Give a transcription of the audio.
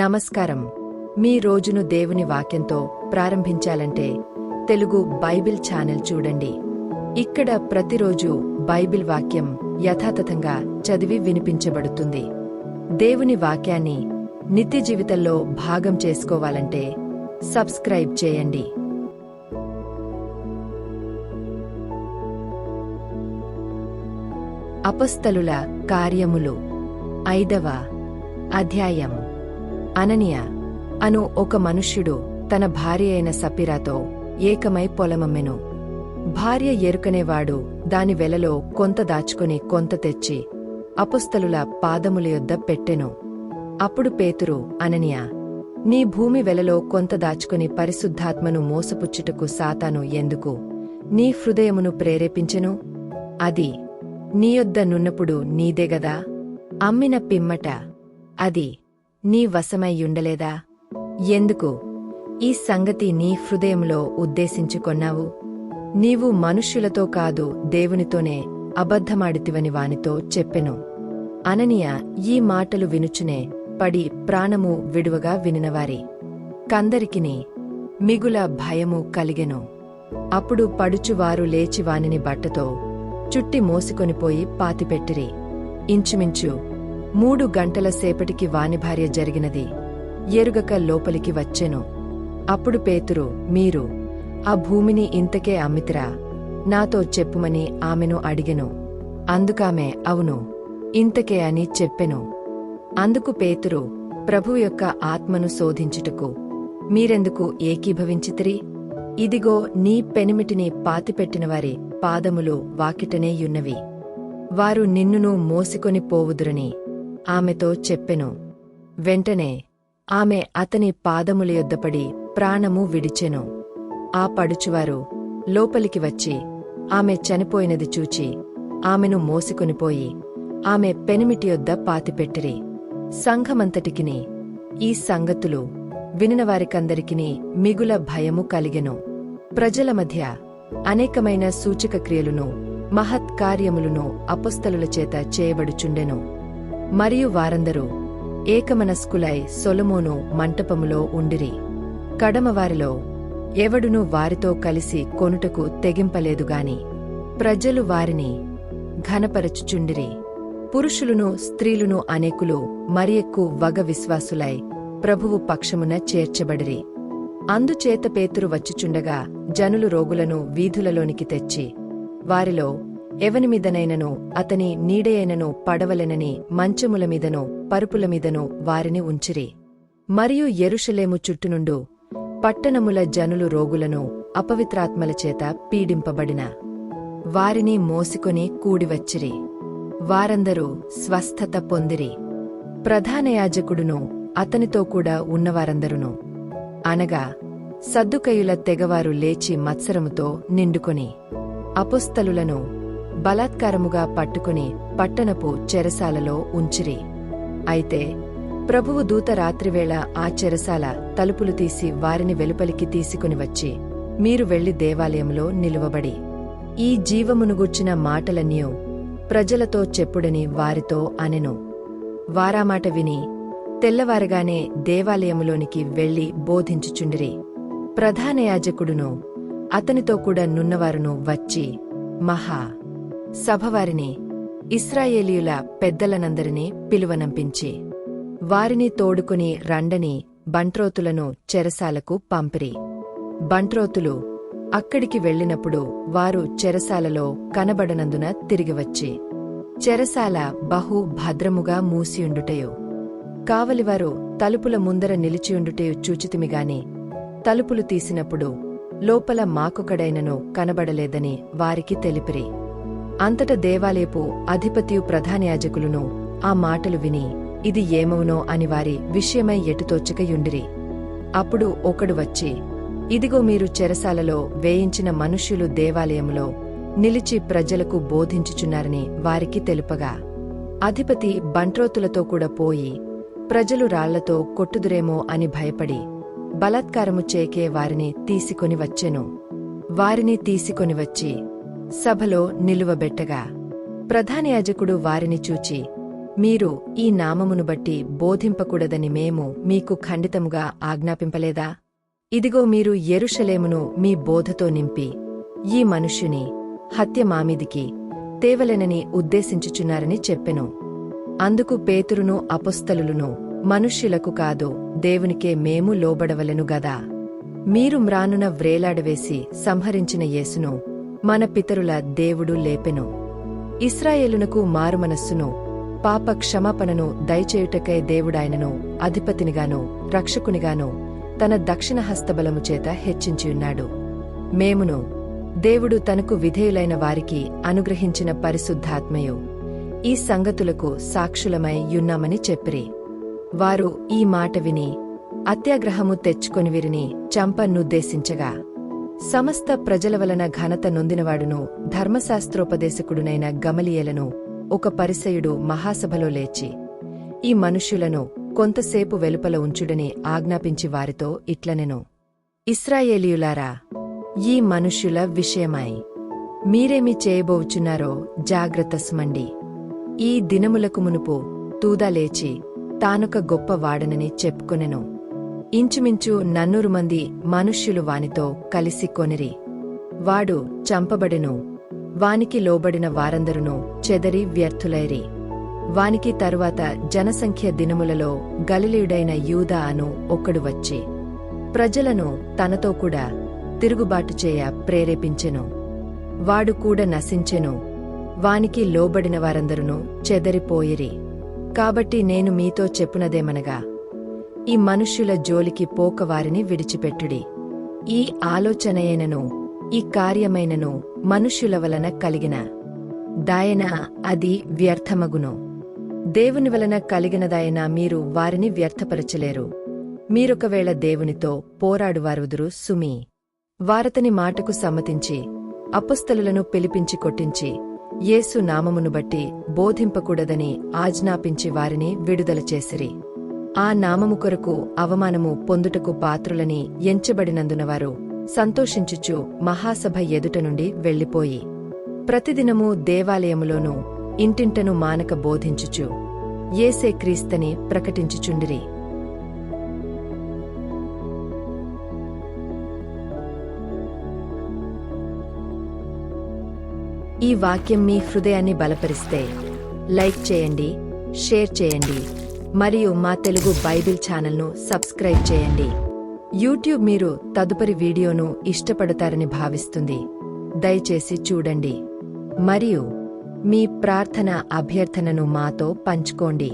నమస్కారం. మీ రోజును దేవుని వాక్యంతో ప్రారంభించాలంటే తెలుగు బైబిల్ ఛానల్ చూడండి. ఇక్కడ ప్రతిరోజు బైబిల్ వాక్యం యథాతథంగా చదివి వినిపించబడుతుంది. దేవుని వాక్యాన్ని నిత్య జీవితంలో భాగం చేసుకోవాలంటే సబ్స్క్రైబ్ చేయండి. అపొస్తలుల కార్యములు 5వ అధ్యాయం. అననీయ అను ఒక మనుష్యుడు తన భార్య అయిన సప్పిరాతో ఏకమై పొలమమ్మెను. భార్య ఎరుకనేవాడు దాని వెలలో కొంత దాచుకొని కొంత తెచ్చి అపొస్తలుల పాదముల యొద్ద పెట్టెను. అప్పుడు పేతురు, అననీయ, నీ భూమి వెలలో కొంత దాచుకొని పరిశుద్ధాత్మను మోసపుచ్చుటకు సాతాను ఎందుకు నీ హృదయమును ప్రేరేపించెను? అది నీయొద్ద నున్నప్పుడు నీదేగదా? అమ్మిన పిమ్మట అది నీ వశమయ్యుండలేదా? ఎందుకు ఈ సంగతి నీ హృదయంలో ఉద్దేశించుకొన్నావు? నీవు మనుష్యులతో కాదు దేవునితోనే అబద్ధమాడితివని వానితో చెప్పెను. అననీయ ఈ మాటలు వినుచునే పడి ప్రాణము విడువగా వినినవారి కందరికిని మిగుల భయము కలిగెను. అప్పుడు పడుచువారు లేచి వానిని బట్టతో చుట్టి మోసికొనిపోయి పాతిపెట్టిరి. ఇంచుమించు 3 గంటల సేపటికి వాని భార్య జరిగినది ఎరుగక లోపలికి వచ్చెను. అప్పుడు పేతురు, మీరు ఆ భూమిని ఇంతకే అమ్మితిరా? నాతో చెప్పుమని ఆమెను అడిగెను. అందుకామె అవును, ఇంతకే అని చెప్పెను. అందుకు పేతురు, ప్రభువు యొక్క ఆత్మను శోధించుటకు మీరెందుకు ఏకీభవించితిరి? ఇదిగో నీ పెనిమిటిని పాతిపెట్టినవారి పాదములు వాకిటనేయున్నవి. వారు నిన్నును మోసికొని పోవుదురని ఆమెతో చెప్పెను. వెంటనే ఆమె అతని పాదముల యొద్దపడి ప్రాణము విడిచెను. ఆ పడుచువారు లోపలికి వచ్చి ఆమె చనిపోయినది చూచి ఆమెను మోసికొనిపోయి ఆమె పెనిమిటి యొద్ద పాతిపెట్టిరి. సంఘమంతటికిని ఈ సంగతులు వినినవారికందరికిని మిగుల భయము కలిగెను. ప్రజల మధ్య అనేకమైన సూచక క్రియలును మహత్కార్యములును అపొస్తలుల చేత చేయబడుచుండెను. మరియు వారందరూ ఏకమనస్కులై సొలొమోను మంటపములో ఉండిరి. కడమవారిలో ఎవడునూ వారితో కలిసి కొనుటకు తెగింపలేదుగాని ప్రజలు వారిని ఘనపరచుచుండిరి. పురుషులును స్త్రీలును అనేకులు మరియెక్కు వగ విశ్వాసులై ప్రభువు పక్షమున చేర్చబడిరి. అందుచేత పేతురు వచ్చుచుండగా జనులు రోగులను వీధులలోనికి తెచ్చి వారిలో ఎవనిమీదనైనను అతని నీడయైనను పడవలెనని మంచముల మీదనో పరుపుల మీదనో వారిని ఉంచిరి. మరియు యెరూషలేము చుట్టునుండు పట్టణముల జనులు రోగులను అపవిత్రాత్మల చేత పీడింపబడిన వారిని మోసికొని కూడివచ్చిరి. వారందరూ స్వస్థత పొందిరి. ప్రధాన యాజకుడును అతనితో కూడా ఉన్నవారందరును అనగా సద్దుకయుల తెగవారు లేచి మత్సరముతో నిండుకొని అపొస్తలులను బలాత్కారముగా పట్టుకుని పట్టణపు చెరసాలలో ఉంచిరి. అయితే ప్రభువు దూత రాత్రివేళ ఆ చెరసాల తలుపులు తీసి వారిని వెలుపలికి తీసుకుని వచ్చి, మీరు వెళ్లి దేవాలయంలో నిలువబడి ఈ జీవమును గూర్చిన మాటలన్నీయూ ప్రజలతో చెప్పుడని వారితో అనెను. వారామాట విని తెల్లవారగానే దేవాలయములోనికి వెళ్లి బోధించుచుండిరి. ప్రధాన యాజకుడును అతనితో కూడా నున్నవారును వచ్చి మహా సభవారిని ఇశ్రాయేలీయుల పెద్దలనందరినీ పిలువనంపించి వారిని తోడుకుని రండని బంట్రోతులను చెరసాలకు పంపిరి. బంట్రోతులు అక్కడికి వెళ్లినప్పుడు వారు చెరసాలలో కనబడనందున తిరిగివచ్చి చెరసాల బహు భద్రముగా మూసియుండుటయు కావలివారు తలుపుల ముందర నిలిచియుండుటయు చూచితిమిగాని తలుపులు తీసినప్పుడు లోపల మాకొకడైనను కనబడలేదని వారికి తెలిపిరి. అంతట దేవాలయపు అధిపతియు ప్రధానయాజకులును ఆ మాటలు విని ఇది ఏమవునో అని వారి విషయమై ఎటుతోచకయుండిరి. అప్పుడు ఒకడు వచ్చి, ఇదిగో మీరు చెరసాలలో వేయించిన మనుష్యులు దేవాలయములో నిలిచి ప్రజలకు బోధించుచున్నారని వారికి తెలుపగా అధిపతి బంట్రోతులతో కూడా పోయి ప్రజలు రాళ్లతో కొట్టుదురేమో అని భయపడి బలాత్కారము చేకే వారిని తీసుకొని వచ్చెను. వారిని తీసుకొని వచ్చి సభలో నిలువబెట్టగా ప్రధానయాజకుడు వారిని చూచి మీరు ఈ నామమును బట్టి బోధింపకూడదని మేము మీకు ఖండితముగా ఆజ్ఞాపింపలేదా? ఇదిగో మీరు యెరూషలేమును మీ బోధతో నింపి ఈ మనుష్యుని హత్య మామీదికి తేవలెనని ఉద్దేశించుచున్నారని చెప్పెను. అందుకు పేతురును అపొస్తలులను, మనుష్యులకు కాదు దేవునికే మేము లోబడవలెను గదా. మీరు మ్రానున వ్రేలాడవేసి సంహరించిన యేసును మన పితరుల దేవుడు లేపెను. ఇశ్రాయేలునకు మారుమనస్సును పాప క్షమాపణను దయచేయుటకై దేవుడాయనను అధిపతినిగాను రక్షకునిగాను తన దక్షిణ హస్తబలము చేత హెచ్చించియున్నాడు. మేమును దేవుడు తనకు విధేయులైన వారికి అనుగ్రహించిన పరిశుద్ధాత్మయు ఈ సంగతులకు సాక్షులమై యున్నామని చెప్పిరి. వారు ఈ మాట విని అత్యాగ్రహము తెచ్చుకొని వీరిని చంపనుద్దేశించగా, సమస్త ప్రజల వలన ఘనత నొందినవాడును ధర్మశాస్త్రోపదేశకుడునైన గమలియేలను ఒక పరిసయుడు మహాసభలో లేచి ఈ మనుష్యులను కొంతసేపు వెలుపల ఉంచుడని ఆజ్ఞాపించి వారితో ఇట్లనెను. ఇశ్రాయేలీయులారా, ఈ మనుష్యుల విషయమై మీరేమి చేయబోచున్నారో జాగ్రత్తస్మండి. ఈ దినములకు మునుపు తూదా లేచి తానొక గొప్ప వాడనని చెప్పుకొనెను. ఇంచుమించు 400 మంది మనుష్యులు వానితో కలిసి కొనిరి. వాడు చంపబడెను. వానికి లోబడిన వారందరును చెదరి వ్యర్థులైరి. వానికి తరువాత జనసంఖ్య దినములలో గలిలయుడైన యూదా అను ఒకడు వచ్చి ప్రజలను తనతో కూడా తిరుగుబాటు చేయ ప్రేరేపించెను. వాడు కూడా నశించెను. వానికి లోబడిన వారందరును చెదరిపోయిరి. కాబట్టి నేను మీతో చెప్పునదేమనగా, ఈ మనుష్యుల జోలికి పోక వారిని విడిచిపెట్టుడి. ఈ ఆలోచనయైనను ఈ కార్యమైనను మనుష్యుల వలన కలిగిన దాయన అది వ్యర్థమగును. దేవుని వలన కలిగినదాయన మీరు వారిని వ్యర్థపరచలేరు. మీరొకవేళ దేవునితో పోరాడువారుదురు సుమీ. వారతని మాటకు సమ్మతించి అపొస్తలులను పిలిపించి కొట్టించి యేసు నామమును బట్టి బోధింపకూడదని ఆజ్ఞాపించి వారిని విడుదల చేసిరి. ఆ నామము కొరకు అవమానము పొందుటకు పాత్రులని ఎంచబడినందున వారు సంతోషించుచు మహాసభ ఎదుట నుండి వెళ్ళిపోయి ప్రతిదినము దేవాలయములోనూ ఇంటింటను మానక బోధించుచు యేసే క్రీస్తని ప్రకటించుచుండిరి. ఈ వాక్యం మీ హృదయాన్ని బలపరిస్తే లైక్ చేయండి, షేర్ చేయండి మరియు మా తెలుగు బైబిల్ ఛానల్ను సబ్స్క్రైబ్ చేయండి. యూట్యూబ్ మీరు తదుపరి వీడియోను ఇష్టపడతారని భావిస్తుంది. దయచేసి చూడండి మరియు మీ ప్రార్థన అభ్యర్థనను మాతో పంచుకోండి.